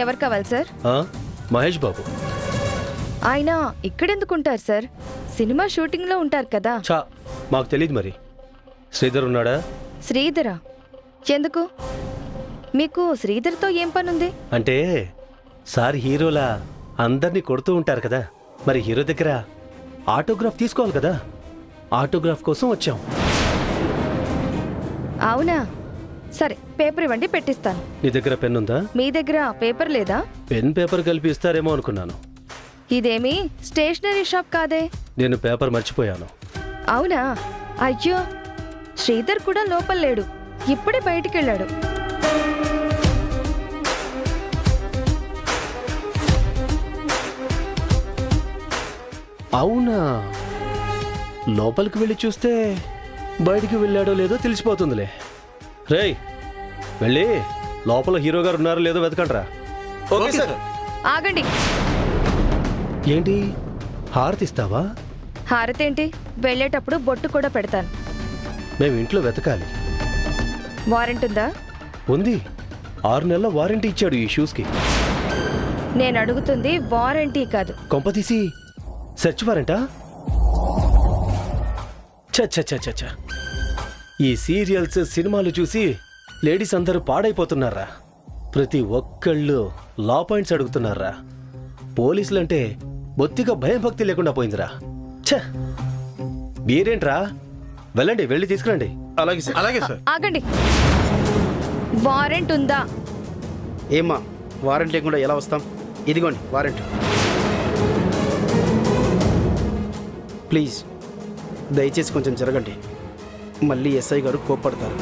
ఎవరు కావాలి సార్? మహేష్ బాబు. ఆయన ఇక్కడెందుకుంటారు సార్? సినిమా షూటింగ్ లో ఉంటారు కదా. మాకు తెలియదు మరి. శ్రీధర్ ఉన్నాడా? శ్రీధరా? ఎందుకు? మీకు శ్రీధర్తో ఏం పనుంది? అంటే సార్ హీరోలా అందరినీ కొడుతూ ఉంటారు కదా, మరి హీరో దగ్గర ఆటోగ్రాఫ్ తీసుకోవాలి కదా, ఆటోగ్రాఫ్ కోసం వచ్చాం. అవునా? సరే, పేపర్ ఇవ్వండి, పెట్టిస్తాను. నీ దగ్గర పెన్ ఉందా? మీ దగ్గర పేపర్ లేదా? పెన్ పేపర్ కలిపి ఇస్తారేమో అనుకున్నాను. ఇదేమీ స్టేషనరీ షాప్ కాదే. నేను పేపర్ మర్చిపోయాను. అవునా? అయ్యో, శ్రీధర్ కూడా లోపల లేడు, ఇప్పుడే బయటికెళ్ళాడు. అవునా? లోపలికి వెళ్ళి చూస్తే బయటికి వెళ్ళాడో లేదో తెలిసిపోతుందిలే. రేయ్, వెళ్ళి లోపల హీరో గారు ఉన్నారో లేదో వెతకండ్రా. Okay sir. ఆగండి. ఏంటి, హారతిస్తావా? హారతేంటి? వెళ్ళేటప్పుడు బొట్టు కూడా పెడతాను. మేము ఇంట్లో వెతకాలి. వారెంట్ ఉందా? ఉంది. 6 నెలల వారంటీ ఇచ్చాడు ఈ షూస్కి. నేను అడుగుతుంది వారంటీ కాదు. కొంపతీసి సెర్చ్ వారెంటా? చ ఈ సీరియల్స్ సినిమాలు చూసి లేడీస్ అందరూ పాడైపోతున్నారా? ప్రతి ఒక్కళ్ళు లా పాయింట్స్ అడుగుతున్నారా? పోలీసులంటే బొత్తిగా భయభక్తి లేకుండా పోయిందిరా. ఛ, మీరేంట్రా? వెళ్ళండి, వెళ్ళి తీసుకురండి. అలాగే సార్. అలాగే సార్. ఆగండి. వారెంట్ ఉందా? ఏమ్మా, వారెంట్ లేకుండా ఎలా వస్తాం? ఇదిగోండి వారెంట్. ప్లీజ్ దయచేసి కొంచెం జరగండి, మళ్ళీ ఎస్ఐ గారు కోప్పడతారు.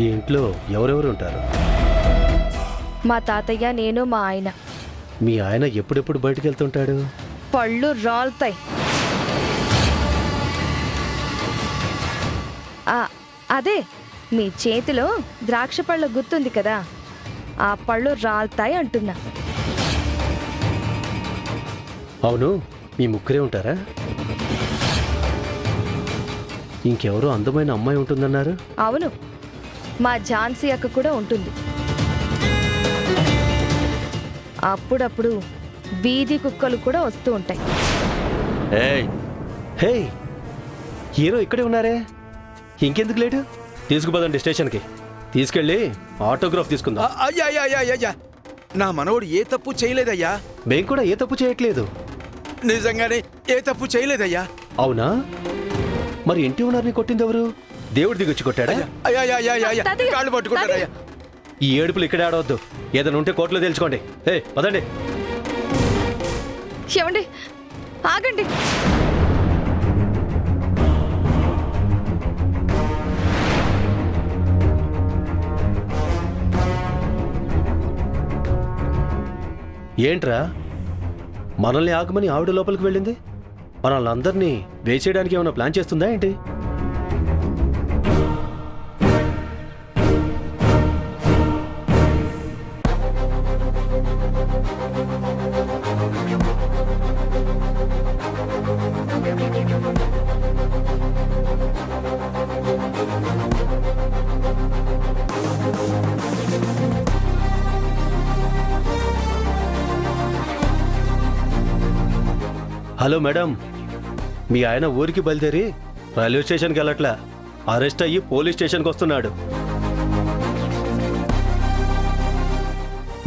ఈ ఇంట్లో ఎవరెవరు ఉంటారు? మా తాతయ్య, నేను, మా ఆయన. మీ ఆయన ఎప్పుడెప్పుడు బయటికి వెళ్తుంటాడు? పళ్ళు రాలుతాయి. అదే మీ చేతిలో ద్రాక్ష పళ్ళ గుర్తుంది కదా, ఆ పళ్ళు రాలుతాయి అంటున్నా. అవును, మీ ముగ్గురే ఉంటారా? ఇంకెవరో అందమైన అమ్మాయి ఉంటుందన్నారు. అవును, మా ఝాన్సీ అక్క కూడా ఉంటుంది. అప్పుడప్పుడు వీధి కుక్కలు కూడా వస్తూ ఉంటాయి. హే, హీరో ఇక్కడే ఉన్నారే, ఇంకెందుకు లేటు? తీసుకుపోదండి స్టేషన్కి. తీసుకెళ్ళి ఆటోగ్రాఫ్ తీసుకుందాం. అయ్యా, నా మనవడు ఏ తప్పు చేయలేదయ్యా. మేము కూడా ఏ తప్పు చేయట్లేదు. నిజంగానే ఏ తప్పు చేయలేదయ్యా. అవునా? మరి ఇంటి ఉన్నారని కొట్టింది ఎవరు? దేవుడు దిగొచ్చి కొట్టాడా? కాళ్ళు పట్టుకుంటారయ్యా. ఈ ఏడుపులు ఇక్కడే ఆడవద్దు, ఏదైనా ఉంటే కోర్టులో తెలుసుకోండి. పదండి. ఏమండి, ఆగండి. ఏంట్రా, మనల్ని ఆగమని ఆవిడ లోపలికి వెళ్ళింది? మనల్ని అందరినీ వేసేయడానికి ఏమైనా ప్లాన్ చేస్తుందా ఏంటి? హలో మేడం, మీ ఆయన ఊరికి బయలుదేరి రైల్వే స్టేషన్కి వెళ్ళట్లా, అరెస్ట్ అయ్యి పోలీస్ స్టేషన్కి వస్తున్నాడు.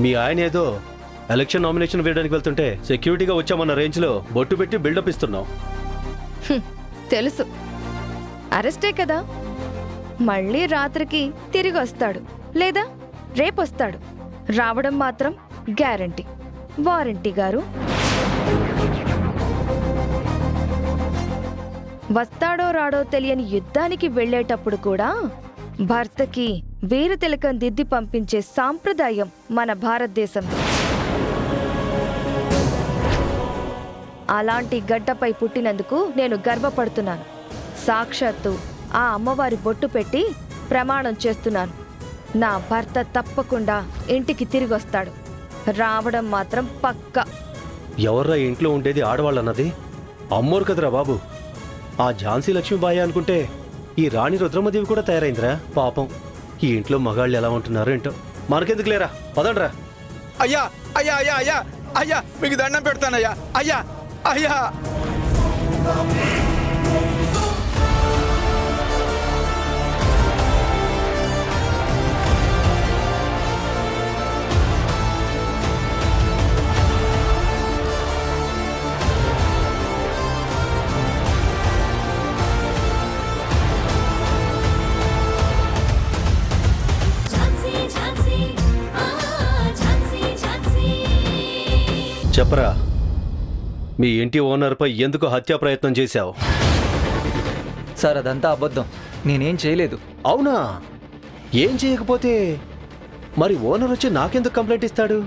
మీ ఆయన ఏదో ఎలక్షన్ నామినేషన్ వేయడానికి వెళ్తుంటే సెక్యూరిటీగా వచ్చామన్న రేంజ్లో బొట్టు పెట్టి బిల్డప్ ఇస్తున్నావు. తెలుసు, అరెస్టే కదా. మళ్ళీ రాత్రికి తిరిగి వస్తాడు, లేదా రేపొస్తాడు. రావడం మాత్రం గ్యారంటీ. వారంటీ గారు. వస్తాడో రాడో తెలియని యుద్ధానికి వెళ్ళేటప్పుడు కూడా భర్తకి వేరు తిలకం దిద్ది పంపించే సాంప్రదాయం మన భారతదేశం. అలాంటి గడ్డపై పుట్టినందుకు నేను గర్వపడుతున్నాను. సాక్షాత్తు ఆ అమ్మవారి బొట్టు పెట్టి ప్రమాణం చేస్తున్నాను. నా భర్త తప్పకుండా ఇంటికి తిరిగొస్తాడు. రావడం మాత్రం పక్కా. ఎవర్రా ఇంట్లో ఉండేది ఆడవాళ్ళన్నది? అమ్మోరు కదరా బాబు. ఆ ఝాన్సీ లక్ష్మీబాయి అనుకుంటే ఈ రాణి రుద్రమదేవి కూడా తయారైందిరా. పాపం ఈ ఇంట్లో మగాళ్ళు ఎలా ఉంటున్నారో ఏంటో. మనకెందుకు లేరా, పదండ్రా. అయ్యా అయ్యా అయ్యా అయ్యా అయ్యా మీకు దండం పెడతానయ్యా. అయ్యా అయ్యా చెప్పరా, మీ ఇంటి ఓనర్పై ఎందుకు హత్యా ప్రయత్నం చేశావు? సార్ అదంతా అబద్ధం, నేనేం చేయలేదు. అవునా? ఏం చేయకపోతే మరి ఓనర్ వచ్చి నాకెందుకు కంప్లైంట్ ఇస్తాడు?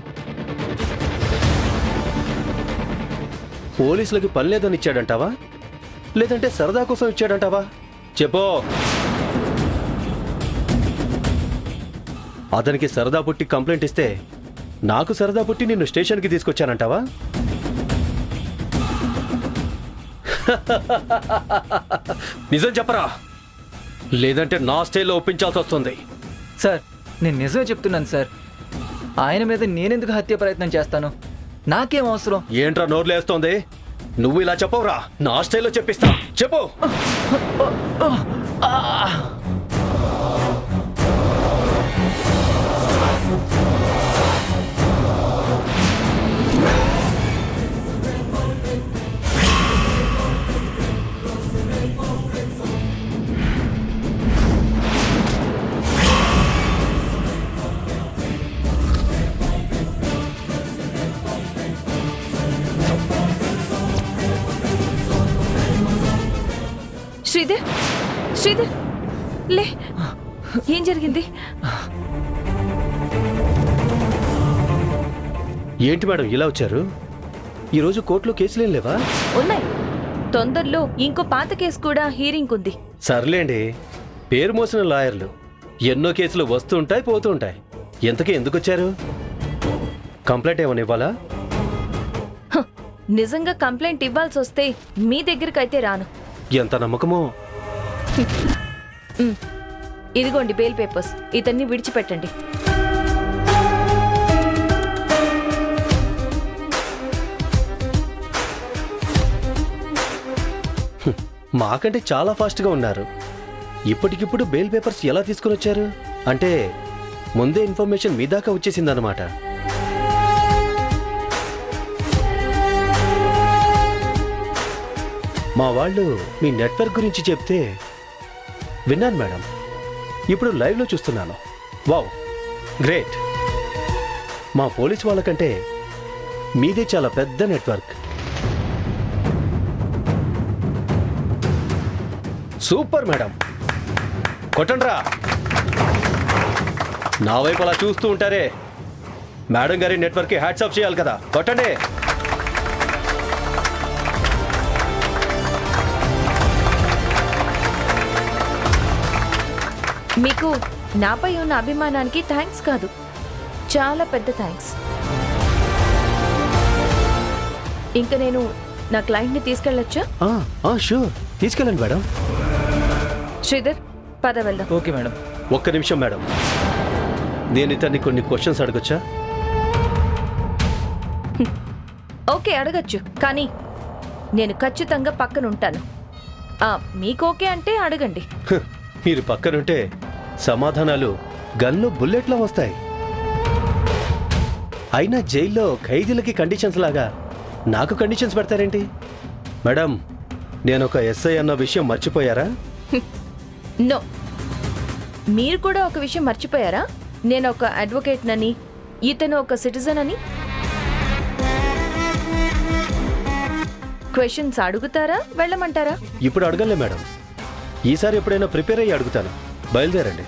పోలీసులకి పని లేదని ఇచ్చాడంటావా, లేదంటే సరదా కోసం ఇచ్చాడంటావా? చెప్పో. అతనికి సరదా పుట్టి కంప్లైంట్ ఇస్తే నాకు సరదా పుట్టి నిన్ను స్టేషన్కి తీసుకొచ్చానంటావా? నిజం చెప్పరా, లేదంటే నా స్టైల్లో ఒప్పించాల్సి వస్తుంది. సార్ నేను నిజమే చెప్తున్నాను సార్. ఆయన మీద నేనెందుకు హత్య ప్రయత్నం చేస్తాను? నాకేం అవసరం? ఏంట్రా నోర్లేస్తోంది? నువ్వు ఇలా చెప్పవురా, నా స్టైల్లో చెప్పిస్తా. చెప్పు. శ్రీధర్, శ్రీధర్ లే, ఏం జరిగింది? ఏంటి మేడం ఇలా వచ్చారు? ఈరోజు కోర్టులో కేసులేం లేవా? ఉన్నాయి. తొందరలో ఇంకో పాత కేసు కూడా హీరింగ్ ఉంది. సర్లేండి, పేరు మోసిన లాయర్లు ఎన్నో కేసులు వస్తూ ఉంటాయి, పోతూ ఉంటాయి. ఎంతకీ ఎందుకు వచ్చారు? కంప్లైంట్ ఏమని ఇవ్వాలా? హ, నిజంగా కంప్లైంట్ ఇవ్వాల్సి వస్తే మీ దగ్గరకైతే రాను. ఎంత నమ్మకమో. ఇదిగోండి బెయిల్ పేపర్స్, ఇతన్ని విడిచిపెట్టండి. మాకంటే చాలా ఫాస్ట్గా ఉన్నారు. ఇప్పటికిప్పుడు బెయిల్ పేపర్స్ ఎలా తీసుకుని వచ్చారు? అంటే ముందే ఇన్ఫర్మేషన్ మీ దాకా వచ్చేసిందన్నమాట. మా వాళ్ళు మీ నెట్వర్క్ గురించి చెప్తే విన్నాను మేడం. ఇప్పుడు లైవ్లో చూస్తున్నాను. Wow, great. మా పోలీస్ వాళ్ళకంటే మీదే చాలా పెద్ద నెట్వర్క్. Super madam, కొట్టండ్రా. నా వైపు అలా చూస్తూ ఉంటారే, మేడం గారి నెట్వర్క్కి హ్యాట్స్ ఆఫ్ చేయాలి కదా, కొట్టండి. మీకు నాపై ఉన్న అభిమానానికి థ్యాంక్స్ కాదు, చాలా పెద్ద థ్యాంక్స్. ఇంకా నేను నా క్లయింట్ని తీసుకెళ్ళొచ్చా? షూర్, తీసుకెళ్ళండి మేడం. శ్రీధర్, పద వెళ్దాం. Okay madam. ఒక్క నిమిషం మేడం, నేను ఇతన్ని కొన్ని క్వశ్చన్స్ అడగొచ్చా? ఓకే, అడగచ్చు. కానీ నేను ఖచ్చితంగా పక్కన ఉంటాను. మీకు ఓకే అంటే అడగండి. మీరు పక్కనుంటే సమాధానాలు గన్లో బుల్లెట్లా వస్తాయి. అయినా జైల్లో ఖైదీలకి కండిషన్స్ లాగా నాకు కండిషన్స్ పెడతారేంటి? మేడం, నేను ఒక ఎస్ఐ అన్న విషయం మర్చిపోయారా? నో, మీరు కూడా ఒక విషయం మర్చిపోయారా? నేను ఒక అడ్వకేట్నని, ఇతను ఒక సిటిజన్ అని. క్వశ్చన్స్ అడుగుతారా, వెళ్ళమంటారా? ఇప్పుడు అడగలే మేడం, ఈసారి ఎప్పుడైనా ప్రిపేర్ అయ్యి అడుగుతాను. బయలుదేరండి.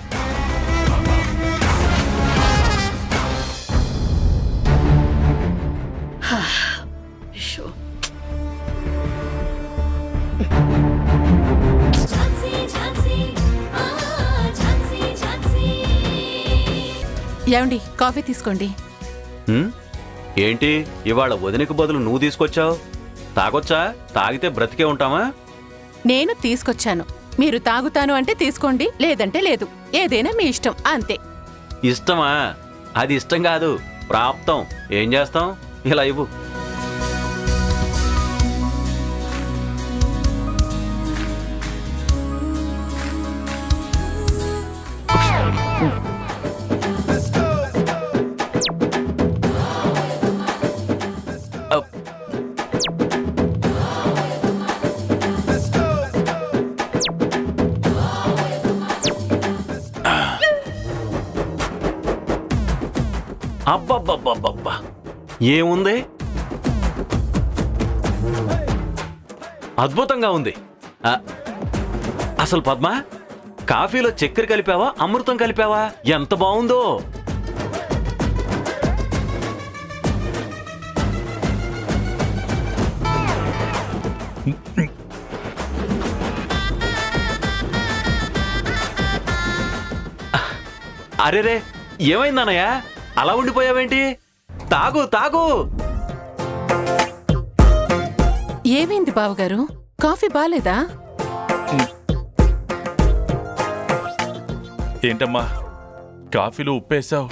ఏమండి కాఫీ తీసుకోండి. హ్మ్? ఏంటి ఇవాళ వదినకు బదులు నువ్వు తీసుకొచ్చావు? తాగొచ్చా? తాగితే బ్రతికే ఉంటామా? నేను తీసుకొచ్చాను. మీరు తాగుతాను అంటే తీసుకోండి, లేదంటే లేదు. ఏదైనా మీ ఇష్టం, అంతే. ఇష్టమా? అది ఇష్టం కాదు, ప్రాప్తం. ఏం చేస్తాం? ఇలా ఇవ్వు. అబ్బబ్బబ్బబ్బబ్బా, ఏముంది? అద్భుతంగా ఉంది. అసలు పద్మ, కాఫీలో చక్కెర కలిపావా, అమృతం కలిపావా? ఎంత బాగుందో. అరేరే, ఏమైందన్నయ్య? అలా ఉండిపోయావేంటి? తాగు తాగు. ఏమైంది బావగారు? కాఫీ బాలేదా? ఏంటమ్మా కాఫీలో ఉప్పేశావు?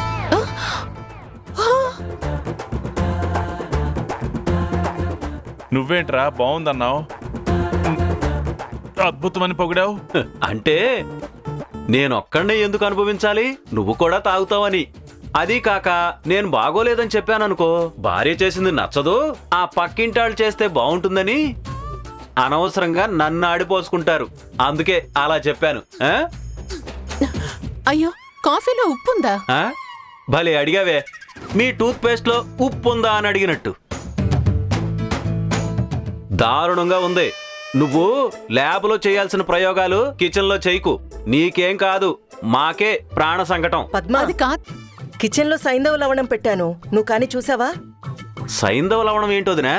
నువ్వేంట్రా బాగుందన్నావు, అద్భుతమని పొగిడావు. అంటే నేనొక్కడే ఎందుకు అనుభవించాలి, నువ్వు కూడా తాగుతావని. అదీ కాక నేను బాగోలేదని చెప్పాననుకో, భార్య చేసింది నచ్చదు, ఆ పక్కింటాళ్ళు చేస్తే బాగుంటుందని అనవసరంగా నన్ను ఆడిపోసుకుంటారు. అందుకే అలా చెప్పాను. అయ్యో, కాఫీలో ఉప్పుందా? భలే అడిగావే, మీ టూత్ పేస్ట్ లో ఉప్పు ఉందా అని అడిగినట్టు. దారుణంగా ఉంది. నువ్వు ల్యాబ్లో చేయాల్సిన ప్రయోగాలు కిచెన్ లో చేయకు. నీకేం కాదు, మాకే ప్రాణ సంకటం. పద్మ, అది కాదు. కిచెన్ లో సైంధవ లవణం పెట్టాను, నువ్వు కానీ చూసావా? సైంధవ లవణం ఏంటోదినా?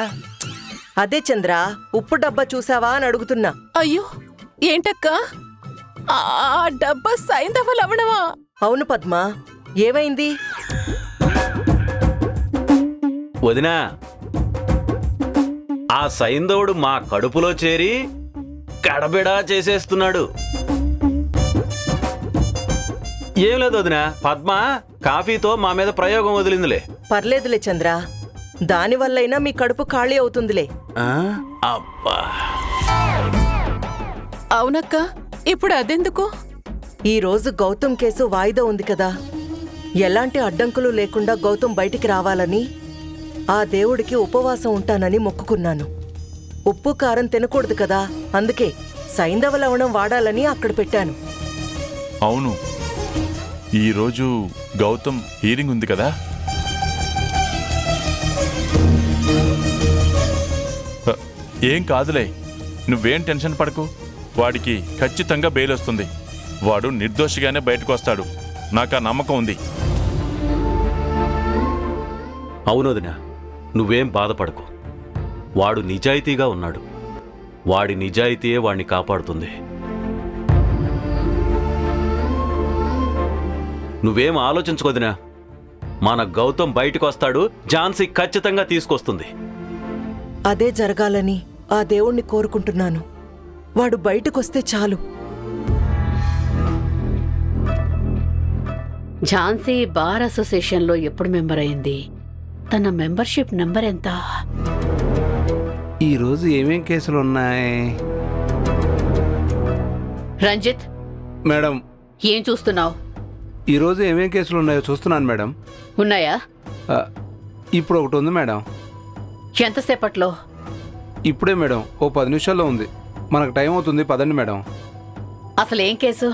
అదే చంద్ర, ఉప్పు డబ్బా చూసావా అని అడుగుతున్నా. అయ్యో, ఏంటక్క? ఆ డబ్బా సైంధవ లవణమా? అవును పద్మ, ఏమైంది? వదినా, ఆ సైంధవుడు మా కడుపులో చేరి గడబిడా చేసేస్తున్నాడు. ఏం లేదు వదినా, పద్మ కాఫీతో మా మీద ప్రయోగం వదిలిందిలే. పర్లేదులే చంద్ర, దానివల్లైనా మీ కడుపు ఖాళీ అవుతుందిలే. అబ్బా, అవునక్క, ఇప్పుడు అదెందుకు? ఈ రోజు గౌతమ్ కేసు వాయిదా ఉంది కదా, ఎలాంటి అడ్డంకులు లేకుండా గౌతమ్ బయటికి రావాలని ఆ దేవుడికి ఉపవాసం ఉంటానని మొక్కుకున్నాను. ఉప్పు కారం తినకూడదు కదా, అందుకే సైంధవ లవణం వాడాలని అక్కడ పెట్టాను. అవును, ఈరోజు గౌతమ్ హీరింగ్ ఉంది కదా. ఏం కాదులే, నువ్వేం టెన్షన్ పడకు. వాడికి ఖచ్చితంగా బెయిల్ వస్తుంది. వాడు నిర్దోషిగానే బయటకు వస్తాడు, నాకు ఆ నమ్మకం ఉంది. అవునొదినా, నువ్వేం బాధపడకు. వాడు నిజాయితీగా ఉన్నాడు. వాడి నిజాయితీయే వాడిని కాపాడుతుంది. నువ్వేం ఆలోచించుకోదినా, మన గౌతమ్ బయటకు వస్తాడు. ఝాన్సీ ఖచ్చితంగా తీసుకొస్తుంది. అదే జరగాలని ఆ దేవుణ్ణి కోరుకుంటున్నాను. వాడు బయటకొస్తే చాలు. ఝాన్సీ బార్ అసోసియేషన్లో ఎప్పుడు మెంబర్ అయింది? తన మెంబర్షిప్ నెంబర్ ఎంత? ఈరోజు ఏమేం కేసులు ఉన్నాయి? రంజిత్, మేడం, ఏం చూస్తున్నావు? ఈరోజు ఏమేం కేసులు ఉన్నాయో చూస్తున్నాను మేడం. ఉన్నాయా? ఇప్పుడు ఒకటి ఉంది మేడం. ఎంతసేపట్లో? ఇప్పుడే మేడం, ఓ 10 నిమిషాల్లో ఉంది. మనకు టైం అవుతుంది, పదండి మేడం. అసలు ఏం కేసు?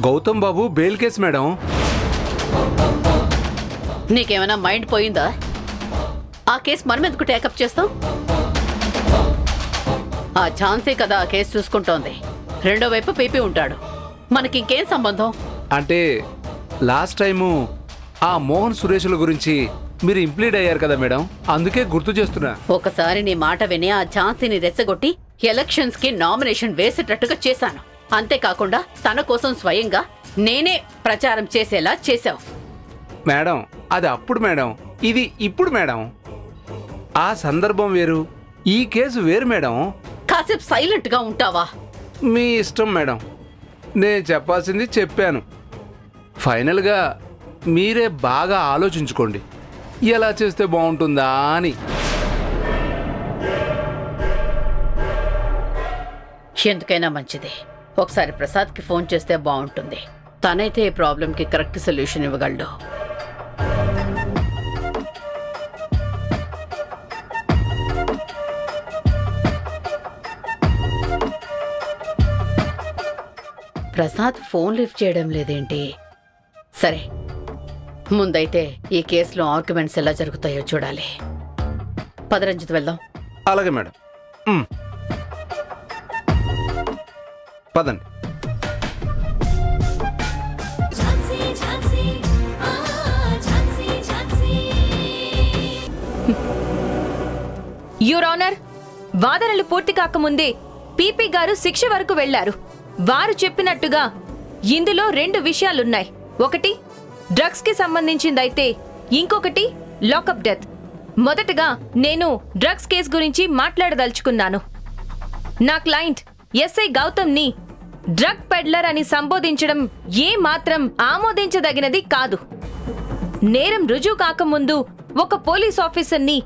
గౌతమ్ బాబు బెయిల్ కేసు మేడం. నీకేమైనా మైండ్ పోయిందా? ఆ కేసు మనం ఎందుకు టేకప్ చేస్తాం? ఆ ఝాన్సీ కదా ఆ కేసు చూసుకుంటోంది. రెండో వైపు పీపీ ఉంటాడు. మనకింకేం సంబంధం? అంటే లాస్ట్ టైము ఆ మోహన్ సురేష్ల గురించి మీరు ఇంప్లీడ్ అయ్యారు కదా మేడం, అందుకే గుర్తు చేస్తున్నా. ఒకసారి నీ మాట విని ఆ ఝాన్సీని రెచ్చగొట్టి ఎలక్షన్స్ కి నామినేషన్ వేసేటట్టుగా చేశాను. అంతేకాకుండా తన కోసం స్వయంగా నేనే ప్రచారం చేసేలా చేశావు. మేడం అది అప్పుడు మేడం, ఇది ఇప్పుడు మేడం. ఆ సందర్భం వేరు, ఈ కేసు వేరు మేడం. కాసేపు సైలెంట్ గా ఉంటావా? మీ ఇష్టం మేడం. నేను చెప్పాల్సింది చెప్పాను. ఫైనల్గా మీరే బాగా ఆలోచించుకోండి ఎలా చేస్తే బాగుంటుందా అని. ఎందుకైనా మంచిది, ఒకసారి ప్రసాద్కి ఫోన్ చేస్తే బాగుంటుంది. తనైతే ఈ ప్రాబ్లంకి కరెక్ట్ సొల్యూషన్ ఇవ్వగలడు. ప్రసాద్ ఫోన్ లిఫ్ట్ చేయడం లేదేంటి? సరే, ముందైతే ఈ కేసులో ఆర్గ్యుమెంట్స్ ఎలా జరుగుతాయో చూడాలి. పద రంజిత్, వెళ్దాం. అలాగే మేడం. పదండి. యూర్ ఆనర్, వాదనలు పూర్తి కాకముందే పీపీ గారు శిక్ష వరకు వెళ్లారు. వారు చెప్పినట్టుగా ఇందులో 2 విషయాలున్నాయి. ఒకటి డ్రగ్స్ కి సంబంధించిందైతే ఇంకొకటి లాకప్ డెత్. మొదటగా నేను డ్రగ్స్ కేసు గురించి మాట్లాడదలుచుకున్నాను. నా క్లయింట్ ఎస్ఐ గౌతమ్ ని డ్రగ్ పెడ్లర్ అని సంబోధించడం ఏ మాత్రం ఆమోదించదగినది కాదు. నేరం రుజువు కాకముందు ఒక పోలీస్ ఆఫీసర్ని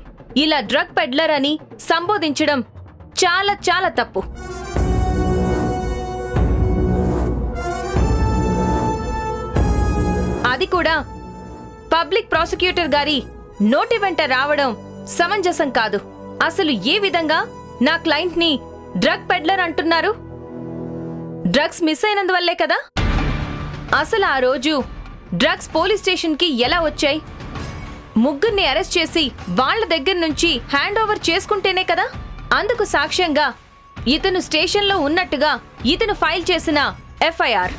ఇలా డ్రగ్ పెడ్లర్ అని సంబోధించడం చాలా చాలా తప్పు. అది కూడా పబ్లిక్ ప్రాసిక్యూటర్ గారి నోటి వెంట రావడం సమంజసం కాదు. అసలు ఏ విధంగా నా క్లయింట్ ని డ్రగ్ పెడ్లర్ అంటున్నారు? డ్రగ్స్ మిస్ అయినందువల్లే కదా. అసలు ఆ రోజు డ్రగ్స్ పోలీస్ స్టేషన్ కి ఎలా వచ్చాయి? ముగ్గురిని అరెస్ట్ చేసి వాళ్ళ దగ్గర నుంచి హ్యాండ్ ఓవర్ చేసుకుంటేనే కదా. అందుకు సాక్ష్యంగా ఇతను స్టేషన్లో ఉన్నట్టుగా ఇతను ఫైల్ చేసిన FIR.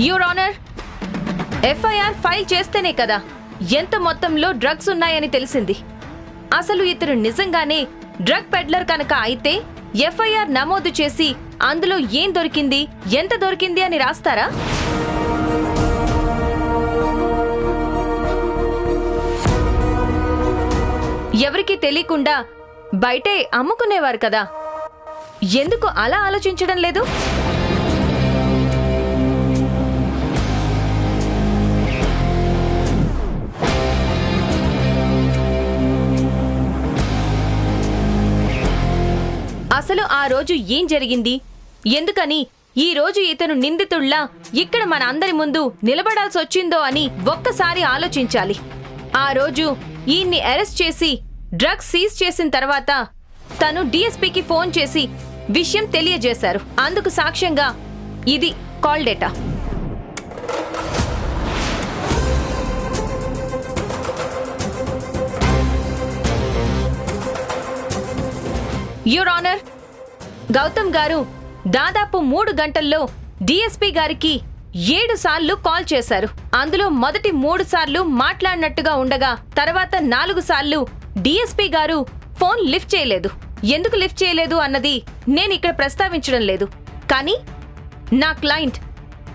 Your honour, FIR file చేస్తేనే కదా ఎంత మొత్తంలో డ్రగ్స్ ఉన్నాయని తెలిసింది. అసలు ఇతను నిజంగానే డ్రగ్ పెడ్లర్ కనుక అయితే ఎఫ్ఐఆర్ నమోదు చేసి అందులో ఏం దొరికింది, ఎంత దొరికింది అని రాస్తారా? ఎవరికీ తెలియకుండా బయటే అమ్ముకునేవారు కదా. ఎందుకు అలా ఆలోచించడం లేదు? అసలు ఆ రోజు ఏం జరిగింది, ఎందుకని ఈ రోజు ఇతను నిందితుళ్లా ఇక్కడ మన అందరి ముందు నిలబడాల్సి వచ్చిందో అని ఒక్కసారి ఆలోచించాలి. ఆ రోజు ఈయన్ని అరెస్ట్ చేసి డ్రగ్స్ సీజ్ చేసిన తర్వాత తను డిఎస్పీకి ఫోన్ చేసి విషయం తెలియజేశారు. అందుకు సాక్ష్యంగా ఇది call data. Your honour, Gautam గారు దాదాపు 3 గంటల్లో డిఎస్పీ గారికి 7 సార్లు కాల్ చేశారు. అందులో మొదటి 3 సార్లు మాట్లాడినట్టుగా ఉండగా తర్వాత 4 సార్లు డిఎస్పీ గారు ఫోన్ లిఫ్ట్ చేయలేదు. ఎందుకు లిఫ్ట్ చేయలేదు అన్నది నేను ఇక్కడ ప్రస్తావించడం లేదు. కానీ నా క్లయింట్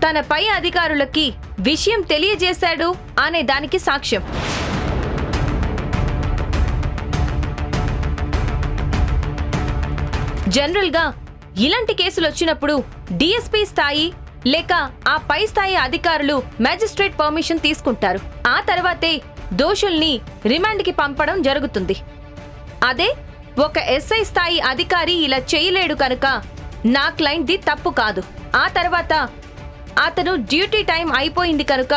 తన పై అధికారులకి విషయం తెలియజేశాడు అనే దానికి సాక్ష్యం. జనరల్గా ఇలాంటి కేసులు వచ్చినప్పుడు డిఎస్పీ స్థాయి లేక ఆ పై స్థాయి అధికారులు మ్యాజిస్ట్రేట్ పర్మిషన్ తీసుకుంటారు. ఆ తర్వాతే దోషుల్ని రిమాండ్కి పంపడం జరుగుతుంది. అదే ఒక ఎస్ఐ స్థాయి అధికారి ఇలా చేయలేడు కనుక నా క్లయింట్ది తప్పు కాదు. ఆ తర్వాత అతను డ్యూటీ టైం అయిపోయింది కనుక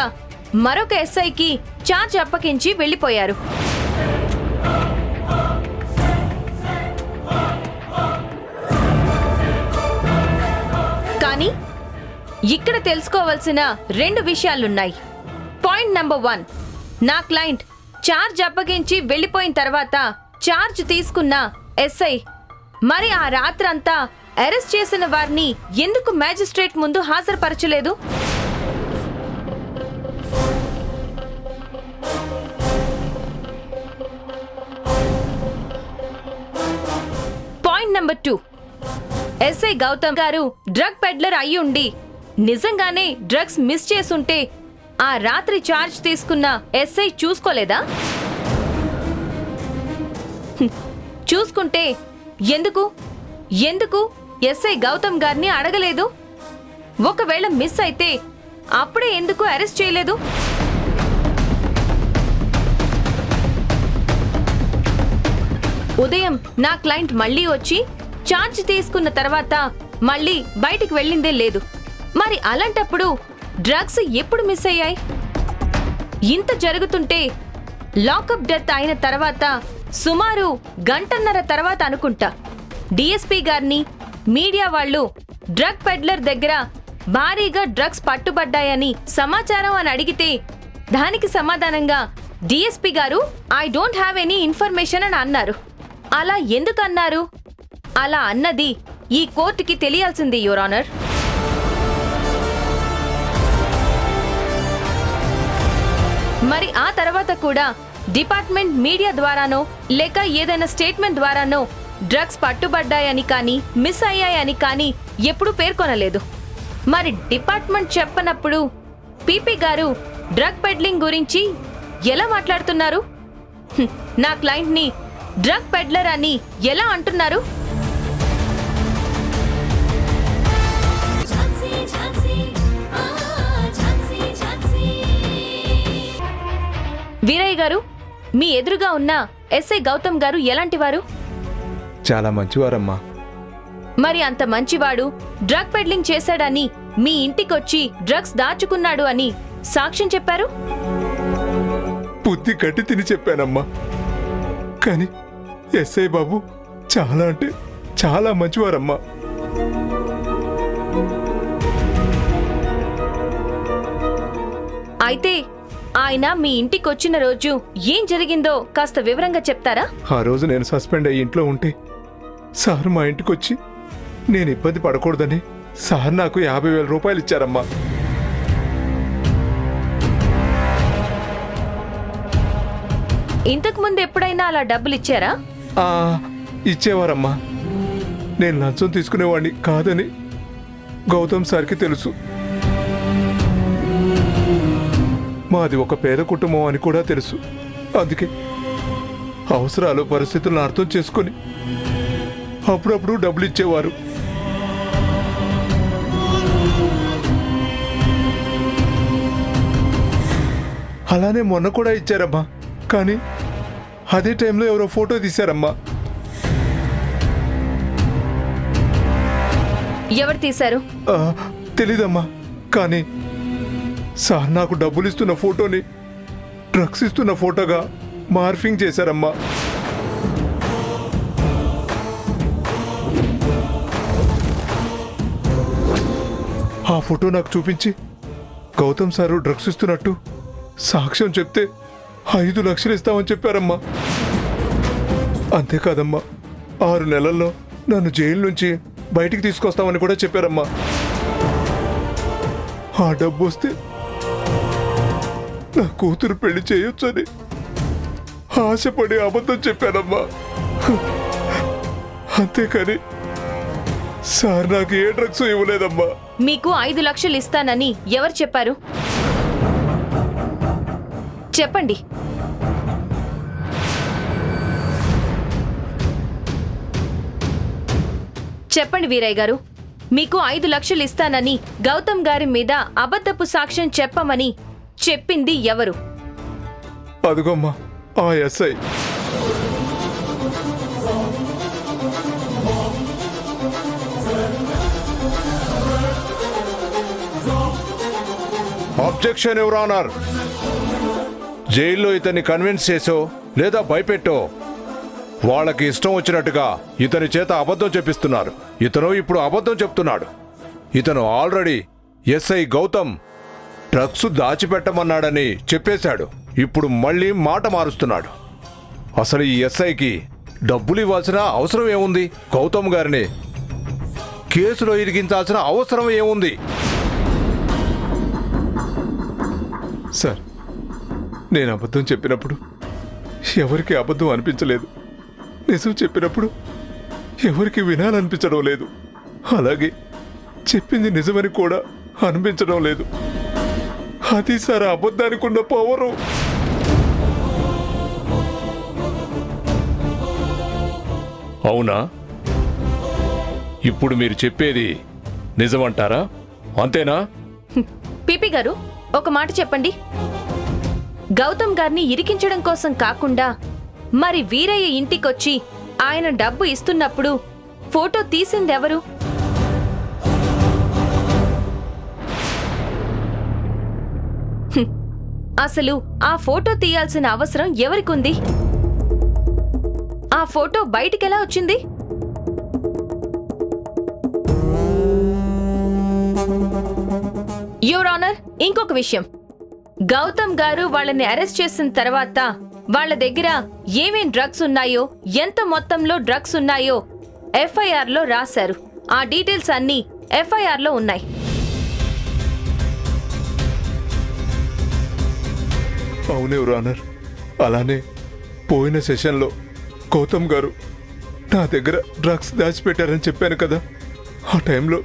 మరొక ఎస్ఐకి ఛార్జ్ అప్పగించి వెళ్ళిపోయారు. కానీ ఇక్కడ తెలుసుకోవాల్సిన 2 విషయాలున్నాయి. పాయింట్ నంబర్ 1, నా క్లయింట్ ఛార్జ్ అప్పగించి వెళ్ళిపోయిన తర్వాత ఛార్జ్ తీసుకున్న ఎస్ఐ మరి ఆ రాత్రంతా అరెస్ట్ చేసిన వారిని ఎందుకు మ్యాజిస్ట్రేట్ ముందు హాజరుపరచలేదు? నెంబర్ 2. ఎస్ఐ గౌతమ్ గారు డ్రగ్ పెడ్లర్ అయి ఉండి నిజంగానే డ్రగ్స్ మిస్ చేసుంటే ఆ రాత్రి ఛార్జ్ తీసుకున్న ఎస్ఐ చూసుకోలేదా? చూసుకుంటే ఎందుకు ఎస్ఐ గౌతమ్ గారిని అడగలేదు? ఒకవేళ మిస్ అయితే అప్పుడే ఎందుకు అరెస్ట్ చేయలేదు? ఉదయం నా క్లయింట్ మళ్ళీ వచ్చి ఛార్జ్ తీసుకున్న తర్వాత మళ్ళీ బయటికి వెళ్ళిందే లేదు. మరి అలాంటప్పుడు డ్రగ్స్ ఎప్పుడు మిస్ అయ్యాయి? ఇంత జరుగుతుంటే లాకప్ డెత్ అయిన తర్వాత సుమారు గంటన్నర తర్వాత అనుకుంటా డిఎస్పీ గారిని మీడియా వాళ్ళు డ్రగ్ పెడ్లర్ దగ్గర భారీగా డ్రగ్స్ పట్టుబడ్డాయని సమాచారం అని అడిగితే దానికి సమాధానంగా డిఎస్పీ గారు I don't have any information అని అన్నారు. అలా ఎందుకు అన్నారు? అలా అన్నది ఈ కోర్టుకి తెలియాల్సింది యువర్ ఆనర్. మరి ఆ తర్వాత కూడా డిపార్ట్మెంట్ మీడియా ద్వారానో లేక ఏదైనా స్టేట్మెంట్ ద్వారానో డ్రగ్స్ పట్టుబడ్డాయని కానీ మిస్ అయ్యాయని కానీ ఎప్పుడూ పేర్కొనలేదు. మరి డిపార్ట్మెంట్ చెప్పనప్పుడు పీపీ గారు డ్రగ్ పెడ్లింగ్ గురించి ఎలా మాట్లాడుతున్నారు? నా క్లయింట్ని డ్రగ్ పెడ్లర్ అని ఎలా అంటున్నారు? వీరయ్య గారు, మీ ఎదురుగా ఉన్న ఎస్ఐ గౌతమ్ గారు ఎలాంటివారు? చాలా మంచివారమ్మా. మరి అంత మంచివాడు డ్రగ్ పెడ్లింగ్ చేశాడని మీ ఇంటికొచ్చి డ్రగ్స్ దాచుకున్నాడు అని సాక్ష్యం చెప్పారు. బుద్ధి గట్టి తిని చెప్పానమ్మా. కానీ ఎస్ఐ బాబు చాలా అంటే చాలా మంచివారమ్మా. అయితే ఆయన మీ ఇంటికొచ్చిన రోజు ఏం జరిగిందో కాస్త వివరంగా చెప్తారా? ఆ రోజు నేను సస్పెండ్ అయ్యి ఇంట్లో ఉంటే సార్ మా ఇంటికొచ్చి నేను ఇబ్బంది పడకూడదని సార్ నాకు 50,000 రూపాయలు ఇచ్చారమ్మా. ఇంతకు ముందు ఎప్పుడైనా అలా డబ్బులు ఇచ్చారా? ఇచ్చేవారమ్మా. నేను లంచం తీసుకునేవాడిని కాదని గౌతమ్ సార్కి తెలుసు. మాది ఒక పేద కుటుంబం అని కూడా తెలుసు. అందుకే అవసరాలు పరిస్థితులను అర్థం చేసుకొని అప్పుడప్పుడు డబ్బులు ఇచ్చేవారు. అలానే మొన్న కూడా ఇచ్చారమ్మా. కానీ అదే టైంలో ఎవరో ఫోటో తీశారమ్మా. ఎవరు తీశారు? తెలీదమ్మా. కానీ సార్ నాకు డబ్బులు ఇస్తున్న ఫోటోని డ్రగ్స్ ఇస్తున్న ఫోటోగా మార్ఫింగ్ చేశారమ్మా. ఆ ఫోటో నాకు చూపించి గౌతమ్ సారు డ్రగ్స్ ఇస్తున్నట్టు సాక్ష్యం చెప్తే 5 లక్షలు ఇస్తామని చెప్పారమ్మా. అంతేకాదమ్మా, 6 నెలల్లో నన్ను జైలు నుంచి బయటికి తీసుకొస్తామని కూడా చెప్పారమ్మా. ఆ డబ్బు వస్తే నా కూతురు పెళ్లి చేయొచ్చని ఆశపడి అబద్ధం చెప్పానమ్మా. అంతేకాని సార్ నాకు ఏ డ్రగ్స్ ఇవ్వలేదమ్మా. మీకు 5 లక్షలు ఇస్తానని ఎవరు చెప్పారు? చెప్పండి. చెప్పండి వీరయ్య గారు, మీకు 5 లక్షలు ఇస్తానని గౌతమ్ గారి మీద అబద్ధపు సాక్ష్యం చెప్పమని చెప్పింది ఎవరు? అదుగమ్మా ఆ ఎస్ఐ. Objection your honour. జైల్లో ఇతన్ని కన్విన్స్ చేసో లేదా భయపెట్టో వాళ్ళకి ఇష్టం వచ్చినట్టుగా ఇతని చేత అబద్ధం చెప్పిస్తున్నారు. ఇతను ఇప్పుడు అబద్ధం చెప్తున్నాడు. ఇతను ఆల్రెడీ ఎస్ఐ గౌతమ్ డ్రగ్స్ దాచిపెట్టమన్నాడని చెప్పేశాడు. ఇప్పుడు మళ్ళీ మాట మారుస్తున్నాడు. అసలు ఈ ఎస్ఐకి డబ్బులు ఇవ్వాల్సిన అవసరం ఏముంది? గౌతమ్ గారిని కేసులో ఇరిగించాల్సిన అవసరం ఏముంది? సార్, నేను అబద్ధం చెప్పినప్పుడు ఎవరికి అబద్ధం అనిపించలేదు. నిజం చెప్పినప్పుడు ఎవరికి వినాలనిపించడం లేదు. అలాగే చెప్పింది నిజమని కూడా అనిపించడం లేదు. అది సార్ అబద్ధానికి ఉన్న పవరు. అవునా? ఇప్పుడు మీరు చెప్పేది నిజమంటారా? అంతేనా? పీపీ గారు, ఒక మాట చెప్పండి. గౌతమ్ గారిని ఇరికించడం కోసం కాకుండా మరి వీరయ్య ఇంటికొచ్చి ఆయన డబ్బు ఇస్తున్నప్పుడు ఫోటో తీసిందెవరు? అసలు ఆ ఫోటో తీయాల్సిన అవసరం ఎవరికుంది? ఆ ఫోటో బయటికెలా వచ్చింది? యువర్ ఆనర్, ఇంకొక విషయం. గౌతమ్ గారు వాళ్ళని అరెస్ట్ చేసిన తర్వాత వాళ్ళ దగ్గర ఏమేం డ్రగ్స్ ఉన్నాయో, ఎంత మొత్తంలో డ్రగ్స్ ఉన్నాయో ఎఫ్ఐఆర్లో రాశారు. ఆ డీటెయిల్స్ అన్నీ ఎఫ్ఐఆర్లో ఉన్నాయి. అవునే రానర్. అలానే పోయిన సెషన్లో గౌతమ్ గారు నా దగ్గర డ్రగ్స్ దాచిపెట్టారని చెప్పాను కదా. ఆ టైంలో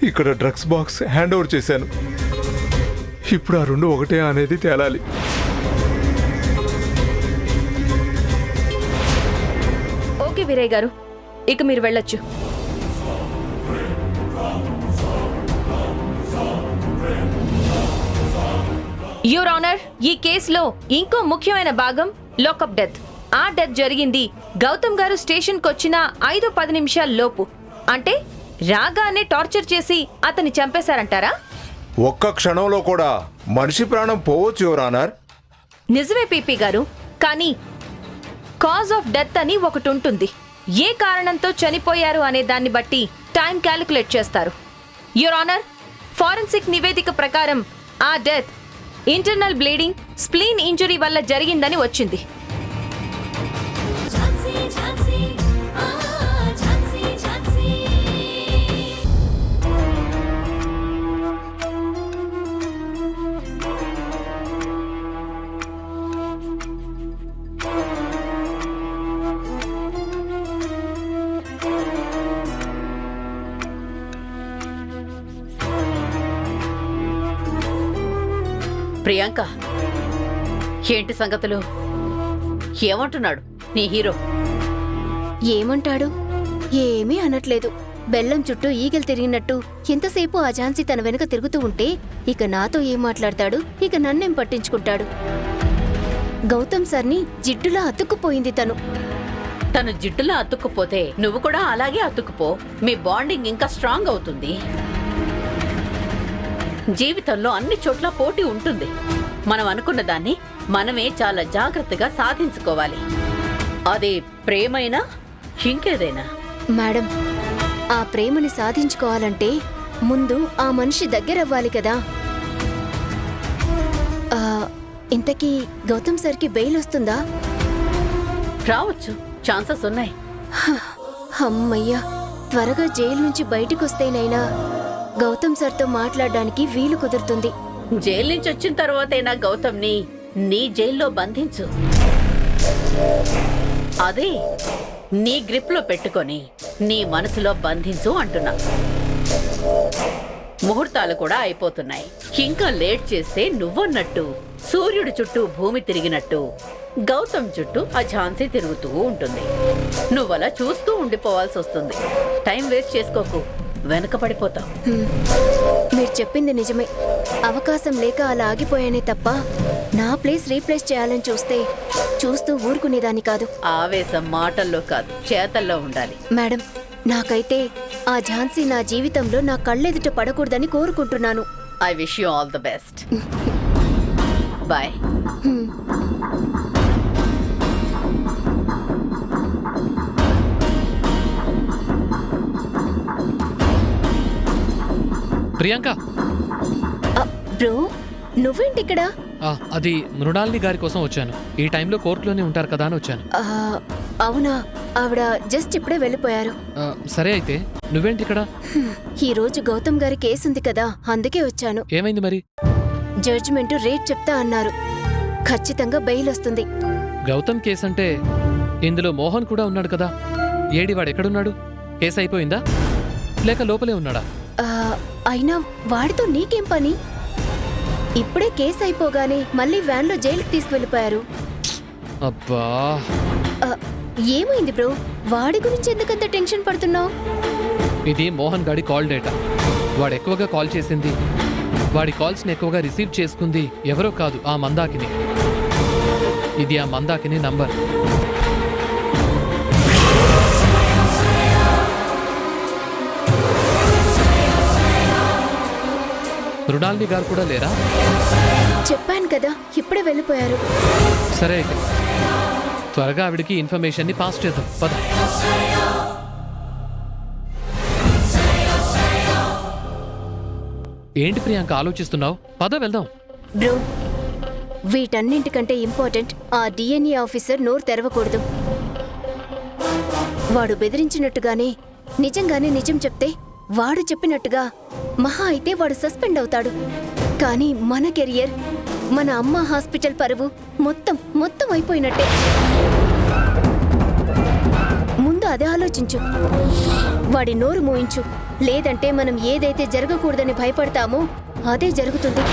ఇక్కడ డ్రగ్స్ బాక్స్ హ్యాండ్ ఓవర్ చేశాను. ఇప్పుడు ఆ రెండు ఒకటే అనేది తేలాలి. ఓకే వీరయ్య గారు, ఇక మీరు వెళ్ళొచ్చు. యువర్ ఆనర్, ఈ కేసులో ఇంకో ముఖ్యమైన భాగం లోకప్ డెత్. ఆ డెత్ జరిగింది గౌతమ్ గారు స్టేషన్కి వచ్చిన 5-10 నిమిషాల లోపు. అంటే రాగానే టార్చర్ చేసి అతన్ని చంపేశారంటారా? ఒక్క క్షణంలో కూడా మనిషి ప్రాణం పోవచ్చు యువర్ ఆనర్. నిజమే పీపీ గారు, కానీ కాజ్ ఆఫ్ డెత్ అని ఒకటి ఉంటుంది. ఏ కారణంతో చనిపోయారు అనే దాన్ని బట్టి టైం క్యాలిక్యులేట్ చేస్తారు. యువర్ ఆనర్, ఫారెన్సిక్ నివేదిక ప్రకారం ఆ death internal bleeding, spleen injury వల్ల జరిగిందని వచ్చింది. ప్రియాంక, ఏంటి సంగతులు? ఏమంటున్నాడు నీ హీరో? ఏమంటాడు? ఏమీ అనట్లేదు. బెల్లం చుట్టూ ఈగలు తిరిగినట్టు ఎంతసేపు ఆ ఝాన్సీ తన వెనుక తిరుగుతూ ఉంటే ఇక నాతో ఏం మాట్లాడతాడు? ఇక నన్నేం పట్టించుకుంటాడు? గౌతమ్ సార్ని జిడ్డులా అతుక్కుపోయింది తను. తను జిడ్డులా అతుక్కుపోతే నువ్వు కూడా అలాగే అతుక్కుపో. మీ బాండింగ్ ఇంకా స్ట్రాంగ్ అవుతుంది. జీవితంలో అన్ని చోట్ల పోటీ ఉంటుంది. మనం అనుకున్న దాన్ని మనమే చాలా జాగ్రత్తగా సాధించుకోవాలి. అది ప్రేమైనా ఇంకేదైనా. మేడం, ఆ ప్రేమని సాధించుకోవాలంటే ముందు ఆ మనిషి దగ్గరవ్వాలి కదా. ఇంతకీ గౌతమ్ సార్కి బెయిల్ వస్తుందా? రావచ్చు, ఛాన్సెస్ ఉన్నాయి. అమ్మయ్యా, త్వరగా జైలు నుంచి బయటికొస్తేనైనా గౌతమ్ సార్తో మాట్లాడడానికి వీలు కుదురుతుంది. జైలు నుంచి వచ్చిన తర్వాతైనా గౌతమ్ని నీ జైల్లో బంధించు. అదే నీ గ్రిప్లో పెట్టుకొని నీ మనసులో బంధించు అంటున్నా. ముహూర్తాలు కూడా అయిపోతున్నాయి. ఇంకా లేట్ చేస్తే నువ్వన్నట్టు సూర్యుడి చుట్టూ భూమి తిరిగినట్టు గౌతమ్ చుట్టూ ఆ ఝాన్సీ తిరుగుతూ ఉంటుంది. నువ్వలా చూస్తూ ఉండిపోవాల్సి వస్తుంది. టైం వేస్ట్ చేసుకోకు, వెనకపడిపోతావు. మీరు చెప్పింది నిజమే. అవకాశం లేక అలా ఆగిపోయానే తప్ప నా ప్లేస్ రీప్లేస్ చేయాలని చూస్తూ ఊరుకునేదాన్ని కాదు. ఆవేశం మాటల్లో కాదు, చేతల్లో ఉండాలి. మేడం, నాకైతే ఆ ఝాన్సీ నా జీవితంలో నా కళ్ళెదుట పడకూడదని కోరుకుంటున్నాను. I wish you all the best. Bye. Priyanka, bro, నువ్వేంటిక్కడ? అది మృణాలిని గారి కోసం వచ్చాను. ఈ టైంలో కోర్టులోనే ఉంటారు కదా అని వచ్చాను. అవునా, ఆవిడ జస్ట్ ఇప్పుడే వెళ్ళిపోయారు. సరే, అయితే నువ్వేంటి ఇక్కడ? ఈ రోజు గౌతమ్ గారి కేసు ఉంది కదా, అందుకే వచ్చాను. ఏమైంది మరి? జడ్జిమెంట్ రేట్ చెప్తా అన్నారు. ఖచ్చితంగా బెయిల్ వస్తుంది. గౌతమ్ కేసు అంటే ఇందులో మోహన్ కూడా ఉన్నాడు కదా. ఏడి వాడు ఎక్కడున్నాడు? కేసు అయిపోయిందా లేక లోపలే ఉన్నాడా? అయినా వాడితో నీకేం పని? ఇప్పుడే కేసు అయిపోగానే మళ్ళీ వ్యాన్లో జైలుకి తీసుకువెళ్ళిపోయారు. అబ్బా, ఏమైంది బ్రో? వాడి గురించి ఎందుకంత టెన్షన్ పడుతున్నావు? ఇది మోహన్ గాడి కాల్ డేటా. వాడు ఎక్కువగా కాల్ చేసింది, వాడి కాల్స్ని ఎక్కువగా రిసీవ్ చేసుకుంది ఎవరో కాదు, ఆ మందాకిని. ఇది ఆ మందాకిని నంబర్. మృణాలిని గారు కూడా లేరా? చెప్పాను కదా, ఇప్పుడే వెళ్ళిపోయారు. సరే అయితే త్వరగా ఆవిడికి ఇన్ఫర్మేషన్ ని పాస్ చేద్దాం. పద. ఏంటి ప్రియాంక ఆలోచిస్తున్నావు? పద వెళ్దాం. బ్రో, వీటన్నింటికంటే ఇంపార్టెంట్ ఆ డిఎన్ఏ ఆఫీసర్ నోరు తెరవకూడదు. వాడు బెదిరించినట్టుగానే నిజంగానే నిజం చెప్తే వాడు చెప్పినట్టుగా మహా అయితే వాడు సస్పెండ్ అవుతాడు. కానీ మన కెరియర్, మన అమ్మ హాస్పిటల్ పరువు మొత్తం అయిపోయినట్టే. ముందు అదే ఆలోచించు. వాడి నోరు మోయించు, లేదంటే మనం ఏదైతే జరగకూడదని భయపడతామో అదే జరుగుతుంది.